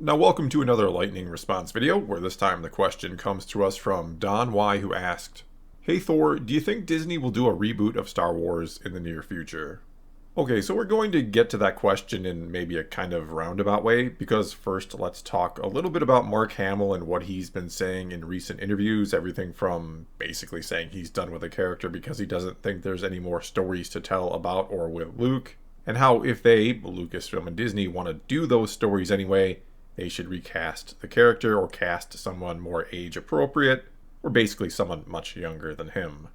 Now welcome to another lightning response video, where this time the question comes to us from Don Y, who asked, "Hey Thor, do you think Disney will do a reboot of Star Wars in the near future?" Okay, so we're going to get to that question in maybe a kind of roundabout way, because first let's talk a little bit about Mark Hamill and what he's been saying in recent interviews, everything from basically saying he's done with the character because he doesn't think there's any more stories to tell about or with Luke, and how if they, Lucasfilm and Disney, want to do those stories anyway, they should recast the character or cast someone more age appropriate, or basically someone much younger than him.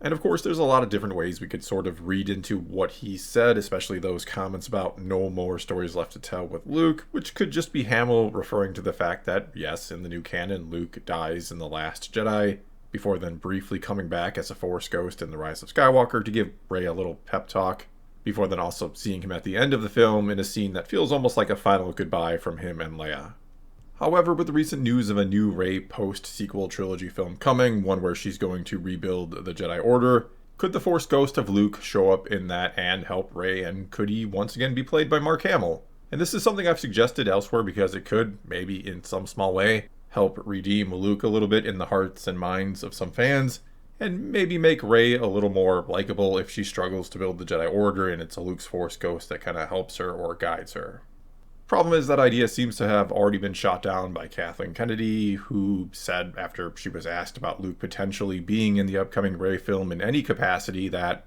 And of course, there's a lot of different ways we could sort of read into what he said, especially those comments about no more stories left to tell with Luke, which could just be Hamill referring to the fact that, yes, in the new canon, Luke dies in The Last Jedi, before then briefly coming back as a Force ghost in The Rise of Skywalker to give Rey a little pep talk, before then also seeing him at the end of the film in a scene that feels almost like a final goodbye from him and Leia. However, with the recent news of a new Rey post-sequel trilogy film coming, one where she's going to rebuild the Jedi Order, could the Force ghost of Luke show up in that and help Rey, and could he once again be played by Mark Hamill? And this is something I've suggested elsewhere because it could, maybe in some small way, help redeem Luke a little bit in the hearts and minds of some fans, and maybe make Rey a little more likable if she struggles to build the Jedi Order and it's a Luke's Force ghost that kind of helps her or guides her. Problem is that idea seems to have already been shot down by Kathleen Kennedy, who said after she was asked about Luke potentially being in the upcoming Rey film in any capacity that,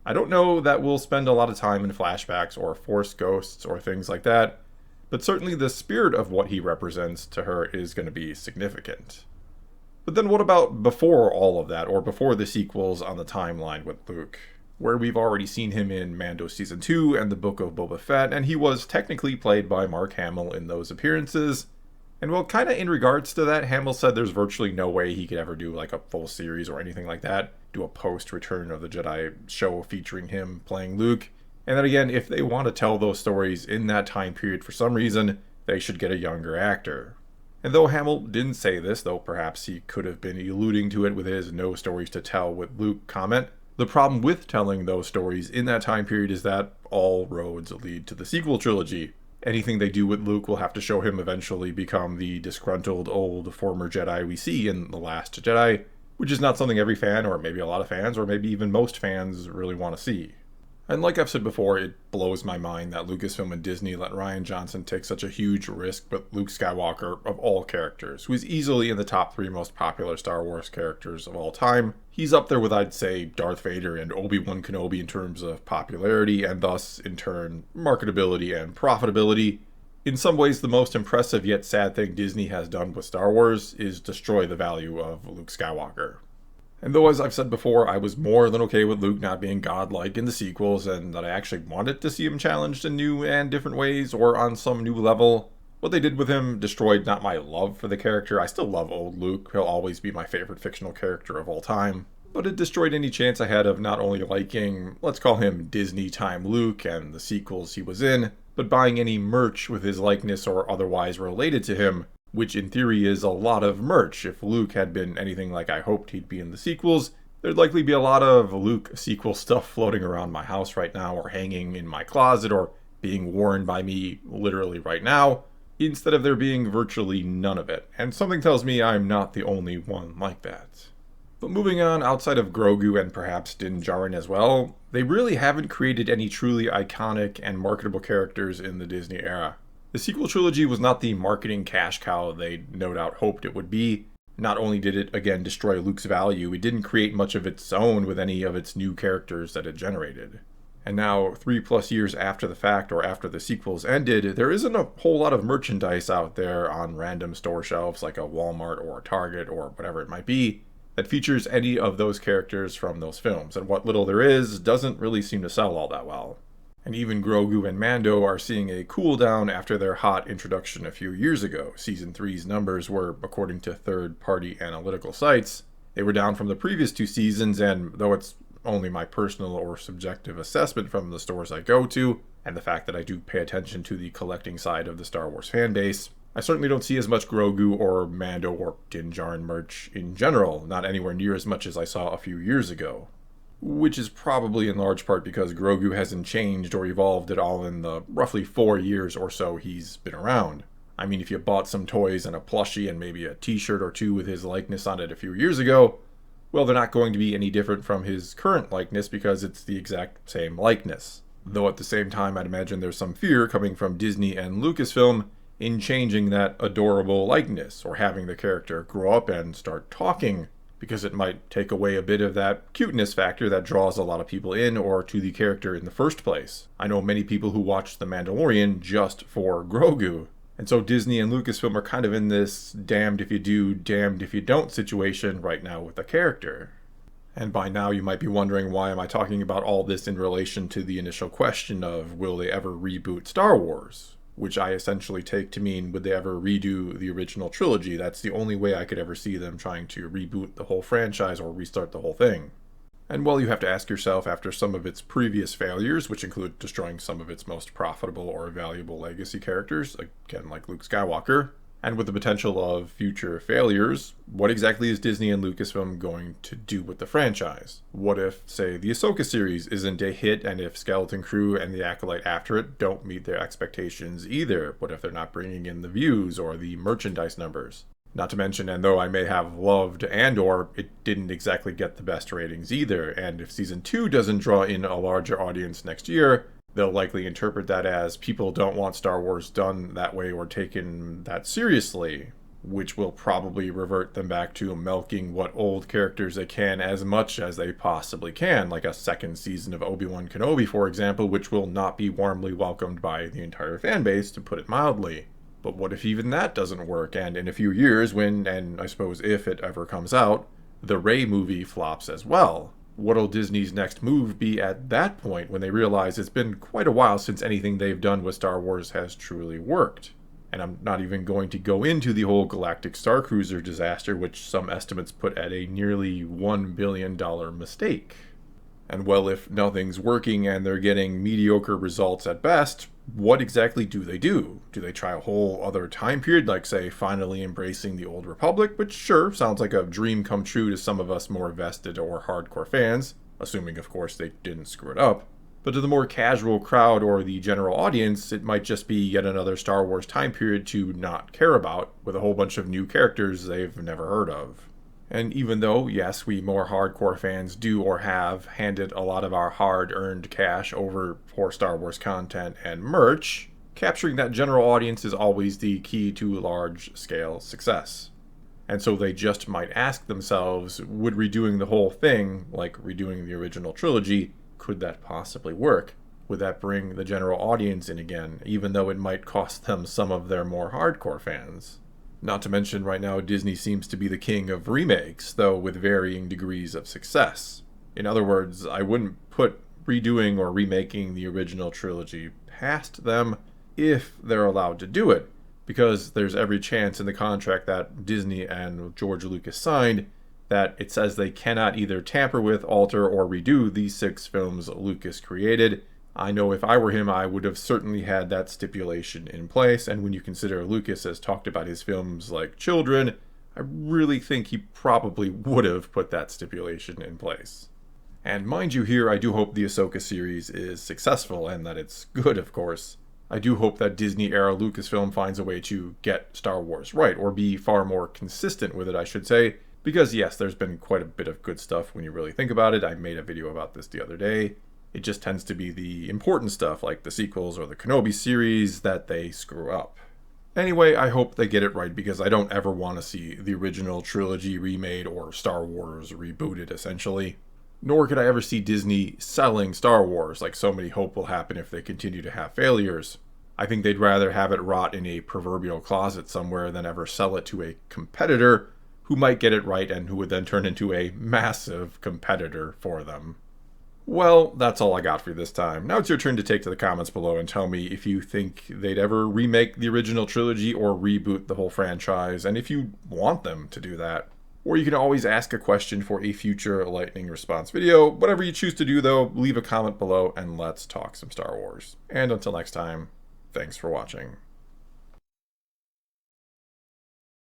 "I don't know that we'll spend a lot of time in flashbacks or Force ghosts or things like that, but certainly the spirit of what he represents to her is going to be significant." But then what about before all of that, or before the sequels on the timeline with Luke, where we've already seen him in Mando Season 2 and the Book of Boba Fett, and he was technically played by Mark Hamill in those appearances. And well, kind of in regards to that, Hamill said there's virtually no way he could ever do like a full series or anything like that, do a post-Return of the Jedi show featuring him playing Luke. And then again, if they want to tell those stories in that time period for some reason, they should get a younger actor. And though Hamill didn't say this, though perhaps he could have been alluding to it with his no stories to tell with Luke comment, the problem with telling those stories in that time period is that all roads lead to the sequel trilogy. Anything they do with Luke will have to show him eventually become the disgruntled old former Jedi we see in The Last Jedi, which is not something every fan, or maybe a lot of fans, or maybe even most fans really want to see. And like I've said before, it blows my mind that Lucasfilm and Disney let Rian Johnson take such a huge risk with Luke Skywalker, of all characters, who is easily in the top 3 most popular Star Wars characters of all time. He's up there with, I'd say, Darth Vader and Obi-Wan Kenobi in terms of popularity, and thus, in turn, marketability and profitability. In some ways, the most impressive yet sad thing Disney has done with Star Wars is destroy the value of Luke Skywalker. And though, as I've said before, I was more than okay with Luke not being godlike in the sequels, and that I actually wanted to see him challenged in new and different ways, or on some new level, what they did with him destroyed not my love for the character. I still love old Luke, he'll always be my favorite fictional character of all time, but it destroyed any chance I had of not only liking, let's call him Disney time Luke and the sequels he was in, but buying any merch with his likeness or otherwise related to him, which in theory is a lot of merch. If Luke had been anything like I hoped he'd be in the sequels, there'd likely be a lot of Luke sequel stuff floating around my house right now, or hanging in my closet, or being worn by me literally right now, instead of there being virtually none of it. And something tells me I'm not the only one like that. But moving on, outside of Grogu and perhaps Din Djarin as well, they really haven't created any truly iconic and marketable characters in the Disney era. The sequel trilogy was not the marketing cash cow they no doubt hoped it would be. Not only did it again destroy Luke's value, it didn't create much of its own with any of its new characters that it generated. And now, 3+ years after the fact, or after the sequels ended, there isn't a whole lot of merchandise out there on random store shelves like a Walmart or a Target or whatever it might be that features any of those characters from those films, and what little there is doesn't really seem to sell all that well. And even Grogu and Mando are seeing a cool down after their hot introduction a few years ago. Season 3's numbers were, according to third-party analytical sites, they were down from the previous 2 seasons, and though it's only my personal or subjective assessment from the stores I go to, and the fact that I do pay attention to the collecting side of the Star Wars fan base, I certainly don't see as much Grogu or Mando or Din Djarin merch in general, not anywhere near as much as I saw a few years ago. which is probably in large part because Grogu hasn't changed or evolved at all in the roughly 4 years or so he's been around. I mean, if you bought some toys and a plushie and maybe a t-shirt or two with his likeness on it a few years ago, well, they're not going to be any different from his current likeness because it's the exact same likeness. Though at the same time, I'd imagine there's some fear coming from Disney and Lucasfilm in changing that adorable likeness or having the character grow up and start talking, because it might take away a bit of that cuteness factor that draws a lot of people in or to the character in the first place. I know many people who watch The Mandalorian just for Grogu. And so Disney and Lucasfilm are kind of in this damned if you do, damned if you don't situation right now with the character. And by now you might be wondering, why am I talking about all this in relation to the initial question of will they ever reboot Star Wars? Which I essentially take to mean, would they ever redo the original trilogy? That's the only way I could ever see them trying to reboot the whole franchise or restart the whole thing. And well, you have to ask yourself, after some of its previous failures, which include destroying some of its most profitable or valuable legacy characters, again like Luke Skywalker, and with the potential of future failures, what exactly is Disney and Lucasfilm going to do with the franchise? What if, say, the Ahsoka series isn't a hit, and if Skeleton Crew and the Acolyte after it don't meet their expectations either? What if they're not bringing in the views or the merchandise numbers? Not to mention, and though I may have loved Andor, it didn't exactly get the best ratings either, and if Season 2 doesn't draw in a larger audience next year, they'll likely interpret that as people don't want Star Wars done that way or taken that seriously, which will probably revert them back to milking what old characters they can as much as they possibly can, like a second season of Obi-Wan Kenobi, for example, which will not be warmly welcomed by the entire fan base, to put it mildly. But what if even that doesn't work, and in a few years, when, and I suppose if it ever comes out, the Rey movie flops as well? What'll Disney's next move be at that point, when they realize it's been quite a while since anything they've done with Star Wars has truly worked? And I'm not even going to go into the whole Galactic Starcruiser disaster, which some estimates put at a nearly $1 billion mistake. And well, if nothing's working and they're getting mediocre results at best, what exactly do they do? Do they try a whole other time period, like, say, finally embracing the Old Republic, which sure sounds like a dream come true to some of us more vested or hardcore fans, assuming of course they didn't screw it up. But to the more casual crowd or the general audience, it might just be yet another Star Wars time period to not care about, with a whole bunch of new characters they've never heard of. And even though, yes, we more hardcore fans do or have handed a lot of our hard-earned cash over for Star Wars content and merch, capturing that general audience is always the key to large-scale success. And so they just might ask themselves, would redoing the whole thing, like redoing the original trilogy, could that possibly work? Would that bring the general audience in again, even though it might cost them some of their more hardcore fans? Not to mention, right now, Disney seems to be the king of remakes, though with varying degrees of success. In other words, I wouldn't put redoing or remaking the original trilogy past them if they're allowed to do it, because there's every chance in the contract that Disney and George Lucas signed that it says they cannot either tamper with, alter, or redo these 6 films Lucas created. I know if I were him, I would have certainly had that stipulation in place, and when you consider Lucas has talked about his films like children, I really think he probably would have put that stipulation in place. And mind you here, I do hope the Ahsoka series is successful, and that it's good, of course. I do hope that Disney-era Lucasfilm finds a way to get Star Wars right, or be far more consistent with it, I should say, because yes, there's been quite a bit of good stuff when you really think about it. I made a video about this the other day. It just tends to be the important stuff, like the sequels or the Kenobi series, that they screw up. Anyway, I hope they get it right, because I don't ever want to see the original trilogy remade or Star Wars rebooted, essentially. Nor could I ever see Disney selling Star Wars, like so many hope will happen if they continue to have failures. I think they'd rather have it rot in a proverbial closet somewhere than ever sell it to a competitor who might get it right and who would then turn into a massive competitor for them. Well, that's all I got for you this time. Now it's your turn to take to the comments below and tell me if you think they'd ever remake the original trilogy or reboot the whole franchise, and if you want them to do that. Or you can always ask a question for a future lightning response video. Whatever you choose to do though, leave a comment below and let's talk some Star Wars. And until next time, thanks for watching.